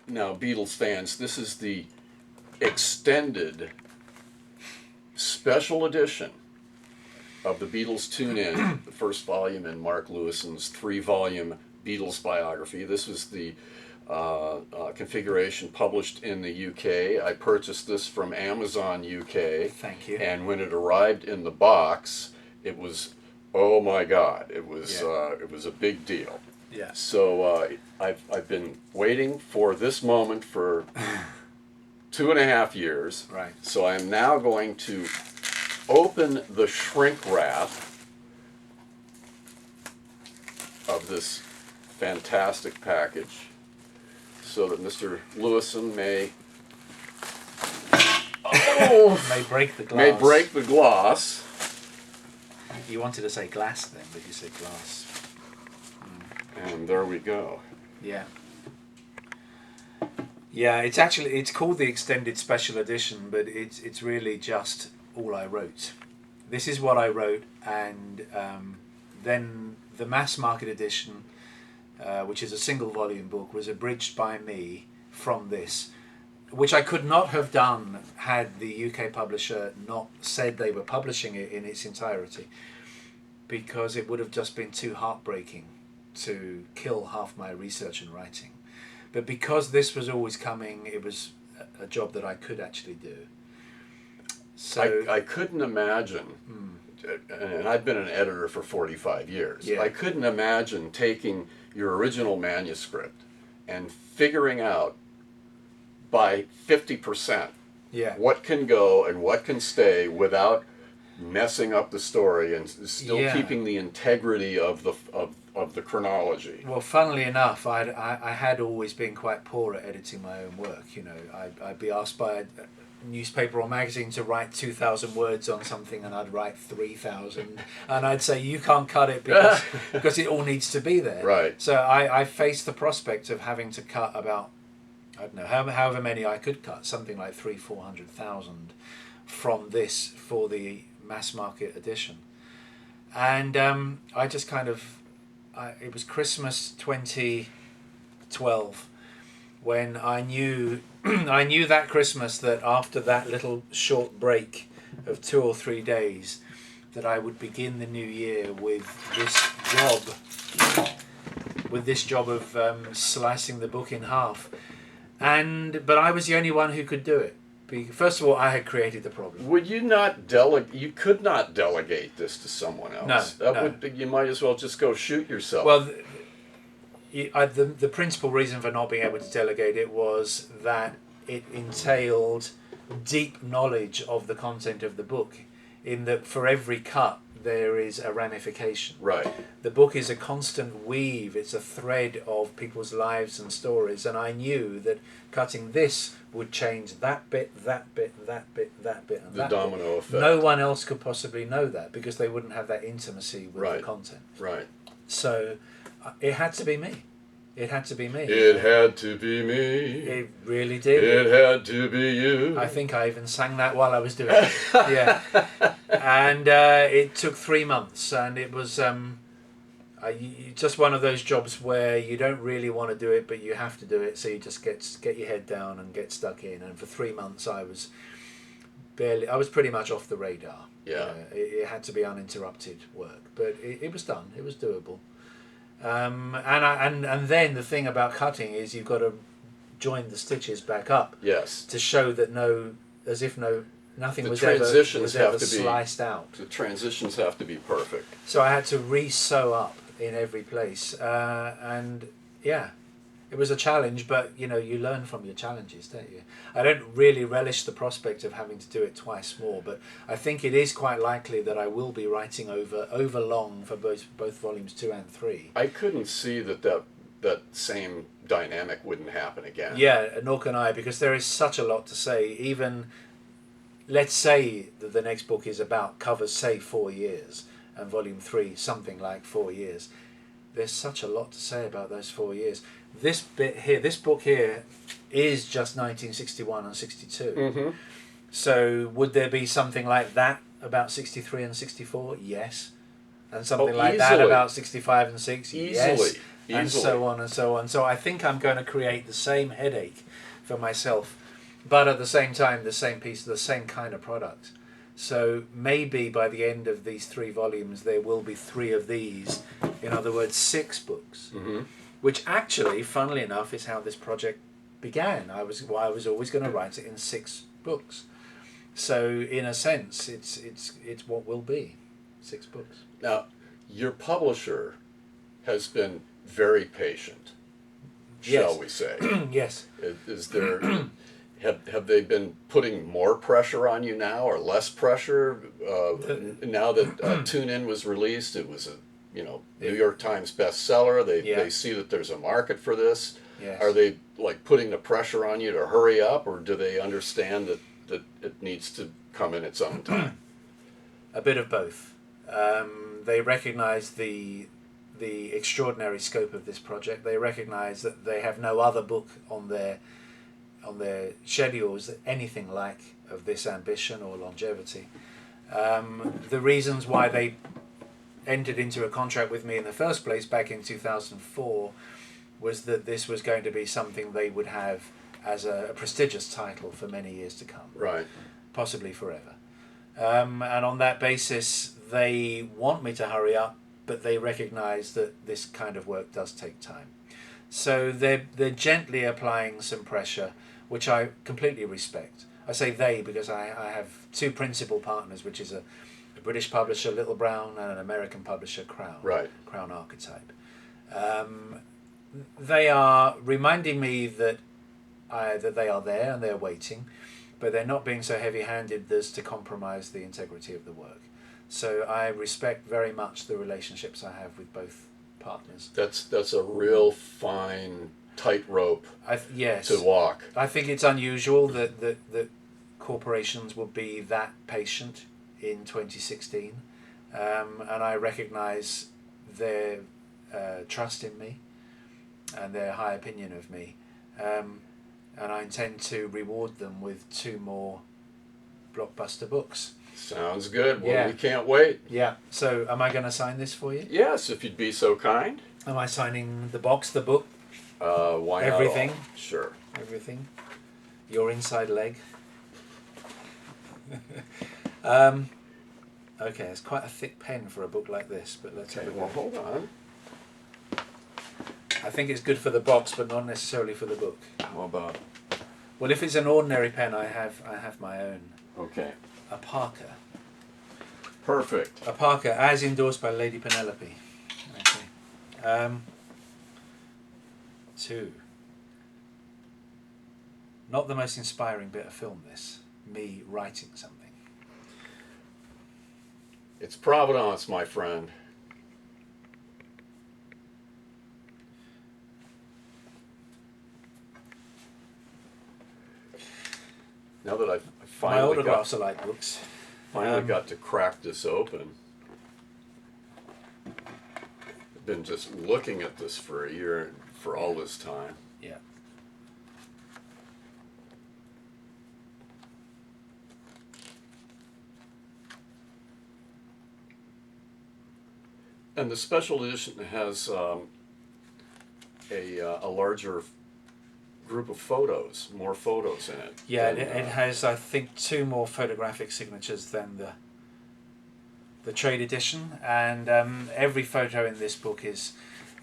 Now, Beatles fans, this is the extended special edition of the Beatles Tune In, the first volume in Mark Lewisohn's 3-volume Beatles biography. This was the configuration published in the UK. I purchased this from Amazon UK. Thank you. And when it arrived in the box, it was, oh my God, it was a big deal. Yeah. So I've been waiting for this moment for 2.5 years. Right. So I am now going to open the shrink wrap of this fantastic package so that Mr. Lewisohn may may break the glass. May break the glass. You wanted to say glass then, but you said glass. And there we go. Yeah. Yeah, it's called the extended special edition, but it's really just all I wrote. This is what I wrote, and then the mass market edition, which is a single volume book, was abridged by me from this, which I could not have done had the UK publisher not said they were publishing it in its entirety, because it would have just been too heartbreaking to kill half my research and writing. But because this was always coming, it was a job that I could actually do. So I couldn't imagine, and I've been an editor for 45 years, Yeah. I couldn't imagine taking your original manuscript and figuring out by 50% yeah, what can go and what can stay without messing up the story and still Yeah. keeping the integrity of the chronology. well, funnily enough, I had always been quite poor at editing my own work. You know, I'd be asked by a newspaper or magazine to write 2,000 words on something, and I'd write 3,000, and I'd say, you can't cut it because it all needs to be there. Right. So I faced the prospect of having to cut about, I don't know, however many I could cut, something like 300,000-400,000 from this for the mass market edition. And I just kind of, it was Christmas 2012 when I knew I knew that Christmas that after that little short break of 2 or 3 days that I would begin the new year with this job of slicing the book in half. But I was the only one who could do it. First of all, I had created the problem. Would you not delegate? You could not delegate this to someone else. No. You might as well just go shoot yourself. Well, the principal reason for not being able to delegate it was that it entailed deep knowledge of the content of the book, in that for every cut there is a ramification. Right. The book is a constant weave, it's a thread of people's lives and stories, and I knew that cutting this would change that bit, that bit, that bit, that bit, and The that domino bit. effect. No one else could possibly know that because they wouldn't have that intimacy with Right. the content. Right. So it had to be me. It had to be me. It had to be me. It really did. It had to be you. I think I even sang that while I was doing it. Yeah. And it took 3 months, and it was just one of those jobs where you don't really want to do it, but you have to do it, so you just get your head down and get stuck in. And for 3 months I was pretty much off the radar. Yeah. It had to be uninterrupted work, but it was done. It was doable. And then the thing about cutting is you've got to join the stitches back up. Yes. To show that nothing The was ever transitions have to be sliced out. The transitions have to be perfect. So I had to re-sew up in every place, and yeah, it was a challenge. But you learn from your challenges, don't you? I don't really relish the prospect of having to do it twice more, but I think it is quite likely that I will be writing over long for both volumes 2 and 3. I couldn't see that same dynamic wouldn't happen again. Yeah, nor can I, because there is such a lot to say. Even, let's say that the next book is about covers, say, 4 years, and volume 3 something like 4 years. There's such a lot to say about those 4 years. This book here is just 1961 and 62. Mm-hmm. So would there be something like that about 63 and 64? Yes. And something like that easily. about 65 and 6? Easily. Yes. and Easily. so on and so on. So I think I'm going to create the same headache for myself, but at the same time, the same piece, the same kind of product. So maybe by the end of these 3 volumes, there will be 3 of these. In other words, 6 books, which actually, funnily enough, is how this project began. I was always going to write it in 6 books. So in a sense, it's what will be 6 books. Now, your publisher has been very patient, shall Yes. we say? Yes. Is there have they been putting more pressure on you now, or less pressure? Now that Tune In was released, it was a New York Times bestseller. They see that there's a market for this. Yes. Are they like putting the pressure on you to hurry up, or do they understand that it needs to come in its own time? A bit of both. They recognise the extraordinary scope of this project. They recognise that they have no other book on their schedules anything like of this ambition or longevity. The reasons why they entered into a contract with me in the first place back in 2004 was that this was going to be something they would have as a prestigious title for many years to come. Right. Possibly forever. And on that basis, they want me to hurry up, but they recognise that this kind of work does take time. So they're gently applying some pressure, which I completely respect. I say they because I have 2 principal partners, which is a British publisher, Little Brown, and an American publisher, Crown. Right. Crown Archetype. They are reminding me that they are there and they're waiting, but they're not being so heavy-handed as to compromise the integrity of the work. So I respect very much the relationships I have with both partners. That's a real fine tightrope Yes. to walk. I think it's unusual that corporations will be that patient in 2016, and I recognise their trust in me and their high opinion of me, and I intend to reward them with 2 more blockbuster books. Sounds good. Well, Yeah. we can't wait. Yeah. So am I going to sign this for you? Yes, if you'd be so kind. Am I signing the box, the book, Why not? Everything? All? Sure. everything? Your inside leg? Okay, it's quite a thick pen for a book like this, but let's Okay, have a well, go. hold on. I think it's good for the box, but not necessarily for the book. How about... Well, if it's an ordinary pen, I have my own. Okay. A Parker. Perfect. A Parker, as endorsed by Lady Penelope. Okay. 2. Not the most inspiring bit of film, this. Me writing something. It's Providence, my friend. Now that I've My finally autographs are like books. got to crack this open. I've been just looking at this for a year, for all this time. Yeah. And the special edition has a larger group of photos, more photos in it. Yeah, than, it has, I think, 2 more photographic signatures than the trade edition, and every photo in this book is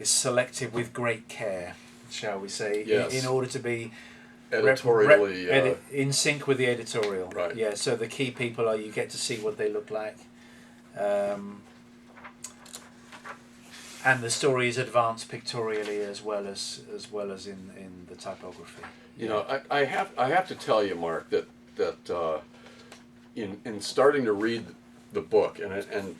selected with great care, shall we say, Yes. in order to be editorially. in sync with the editorial. Right. Yeah. So the key people are, you get to see what they look like, and the story is advanced pictorially as well as in the typography. You know, I have to tell you, Mark, that in starting to read the book, and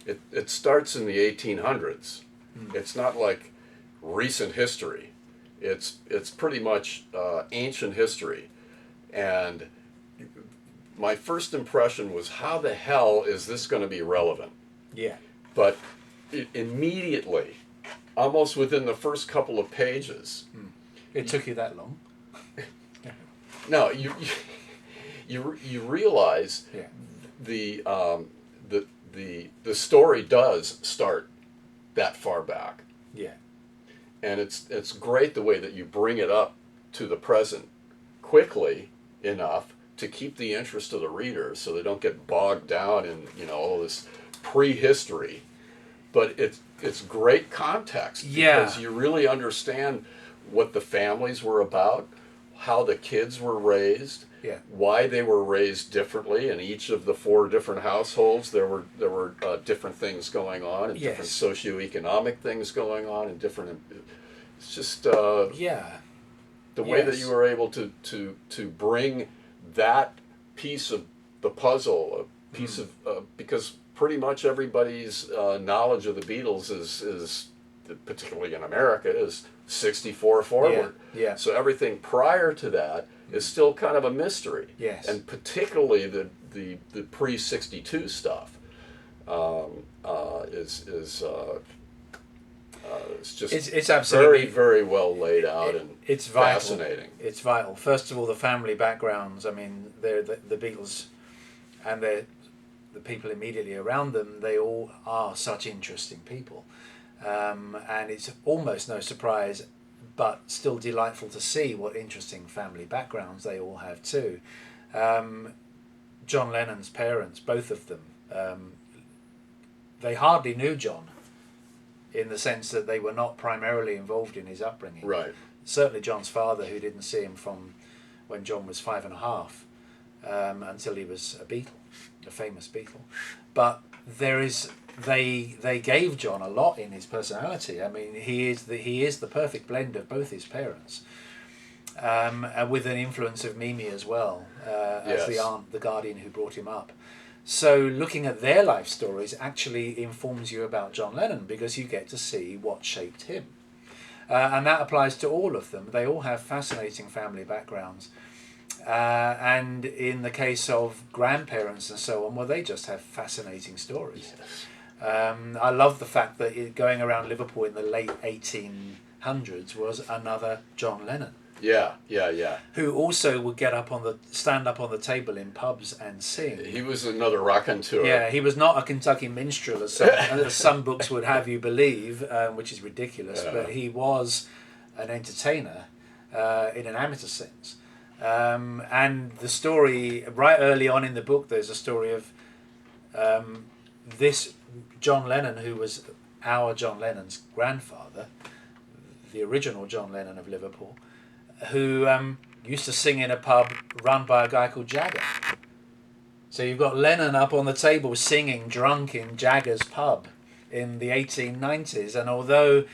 it starts in the 1800s. It's not like recent history. It's pretty much ancient history, and my first impression was, how the hell is this going to be relevant? Yeah. But immediately, almost within the first couple of pages, It took you that long? no, you realize Yeah. the story does start that far back, Yeah. and it's great the way that you bring it up to the present quickly enough to keep the interest of the reader, so they don't get bogged down in all this prehistory. But it's great context, because you really understand what the families were about, how the kids were raised, why they were raised differently. In each of the 4 different households, there were different things going on, and different socioeconomic things going on, and different. It's just the way that you were able to bring that piece of the puzzle, a piece of because pretty much everybody's knowledge of the Beatles is particularly in America, is 64 forward. So everything prior to that is still kind of a mystery. And particularly the pre-62 stuff it's absolutely very well laid out, and it's fascinating. It's vital. First of all, the family backgrounds. I mean, they're the Beatles, and the people immediately around them. They all are such interesting people, and it's almost no surprise, but still delightful to see what interesting family backgrounds they all have too. John Lennon's parents, both of them, they hardly knew John, in the sense that they were not primarily involved in his upbringing. Right. Certainly John's father, who didn't see him from when John was 5.5, until he was a Beatle, a famous Beatle. But they gave John a lot in his personality. I mean, he is the perfect blend of both his parents, and with an influence of Mimi as well, as the aunt, the guardian who brought him up. So looking at their life stories actually informs you about John Lennon, because you get to see what shaped him. And that applies to all of them. They all have fascinating family backgrounds. And in the case of grandparents and so on, well, they just have fascinating stories. I love the fact that going around Liverpool in the late 1800s was another John Lennon. Who also would stand up on the table in pubs and sing. He was another raconteur. Yeah, he was not a Kentucky minstrel, as some books would have you believe, which is ridiculous. But he was an entertainer in an amateur sense. And the story, right early on in the book, there's a story of this John Lennon, who was our John Lennon's grandfather, the original John Lennon of Liverpool, who used to sing in a pub run by a guy called Jagger. So you've got Lennon up on the table singing drunk in Jagger's pub in the 1890s. And although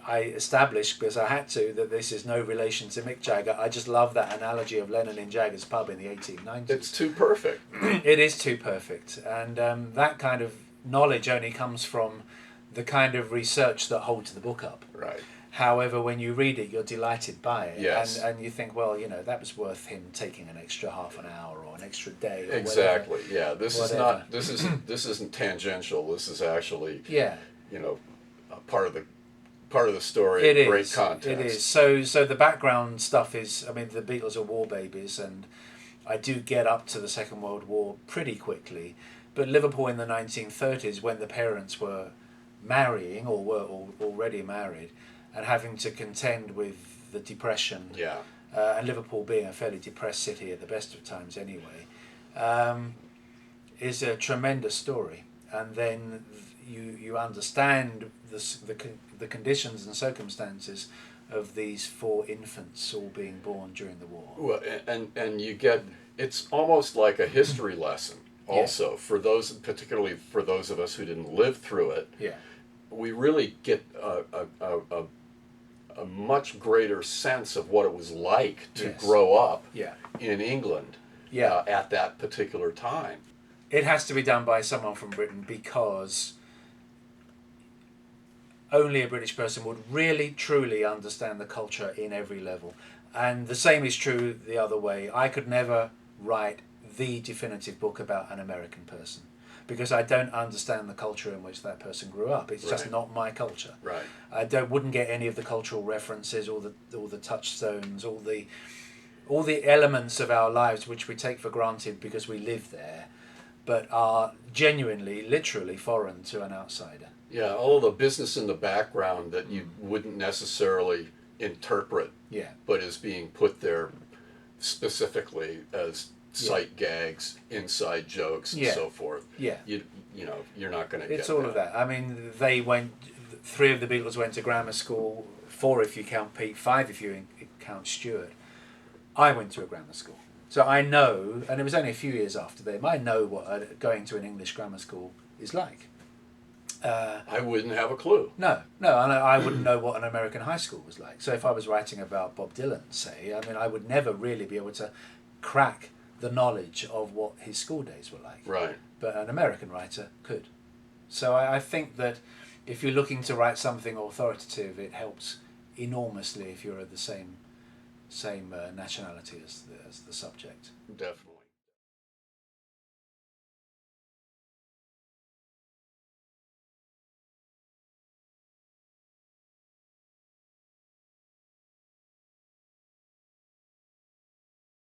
I established, because I had to, that this is no relation to Mick Jagger, I just love that analogy of Lennon in Jagger's pub in the 1890s. It's too perfect. It is too perfect. And that kind of knowledge only comes from the kind of research that holds the book up. Right. However, when you read it, you're delighted by it. Yes. And you think, well, that was worth him taking an extra half an hour or an extra day. Or exactly. whatever. Yeah. This isn't tangential. This is actually. A part of the story. It is. Great context. It is. So the background stuff is. I mean, the Beatles are war babies, and I do get up to the Second World War pretty quickly. But Liverpool in the 1930s, when the parents were marrying or were already married, and having to contend with the depression, and Liverpool being a fairly depressed city at the best of times anyway, is a tremendous story. And then you understand the conditions and circumstances of these 4 infants all being born during the war. Well, and you get, it's almost like a history lesson also, particularly for those of us who didn't live through it. We really get a much greater sense of what it was like to grow up in England at that particular time. It has to be done by someone from Britain, because only a British person would really, truly understand the culture in every level. And the same is true the other way. I could never write the definitive book about an American person, because I don't understand the culture in which that person grew up. It's just not my culture. Right. I wouldn't get any of the cultural references, all the touchstones, all the elements of our lives which we take for granted because we live there, but are genuinely, literally foreign to an outsider. Yeah, all the business in the background that you wouldn't necessarily interpret, Yeah. but is being put there specifically as sight gags, inside jokes, and Yeah. so forth. Yeah. You know, you're not going to get It's all of that. I mean, they went. 3 of the Beatles went to grammar school. 4 if you count Pete. 5 if you count Stuart. I went to a grammar school, so I know. And it was only a few years after them. I know what going to an English grammar school is like. I wouldn't have a clue. No, and I wouldn't know what an American high school was like. So if I was writing about Bob Dylan, say, I mean, I would never really be able to crack the knowledge of what his school days were like. Right. But an American writer could. So I think that if you're looking to write something authoritative, it helps enormously if you're of the same nationality as the subject. Definitely.